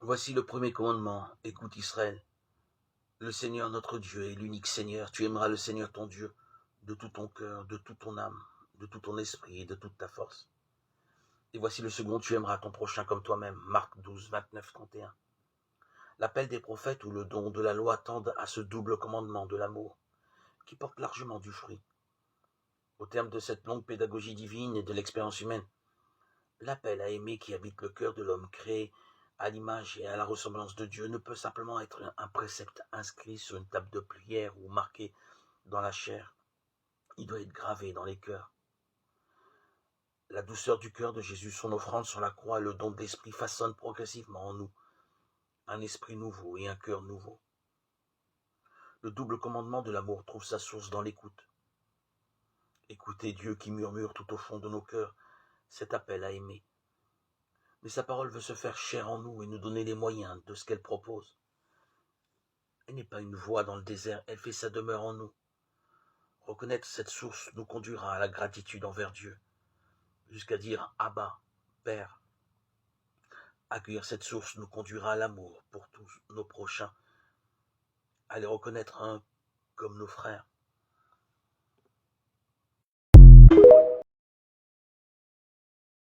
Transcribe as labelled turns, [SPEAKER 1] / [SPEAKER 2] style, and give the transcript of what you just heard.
[SPEAKER 1] Voici le premier commandement. Écoute Israël. Le Seigneur notre Dieu est l'unique Seigneur. Tu aimeras le Seigneur ton Dieu de tout ton cœur, de toute ton âme, de tout ton esprit et de toute ta force. Et voici le second, tu aimeras ton prochain comme toi-même. Marc 12, 29, 31. L'appel des prophètes ou le don de la loi tendent à ce double commandement de l'amour, qui porte largement du fruit. Au terme de cette longue pédagogie divine et de l'expérience humaine, l'appel à aimer qui habite le cœur de l'homme créé à l'image et à la ressemblance de Dieu ne peut simplement être un précepte inscrit sur une table de prière ou marqué dans la chair. Il doit être gravé dans les cœurs. La douceur du cœur de Jésus, son offrande sur la croix et le don de l'esprit façonnent progressivement en nous un esprit nouveau et un cœur nouveau. Le double commandement de l'amour trouve sa source dans l'écoute. Écoutez Dieu qui murmure tout au fond de nos cœurs cet appel à aimer. Mais sa parole veut se faire chair en nous et nous donner les moyens de ce qu'elle propose. Elle n'est pas une voix dans le désert, elle fait sa demeure en nous. Reconnaître cette source nous conduira à la gratitude envers Dieu, jusqu'à dire Abba, Père. Accueillir cette source nous conduira à l'amour pour tous nos prochains, à les reconnaître comme nos frères.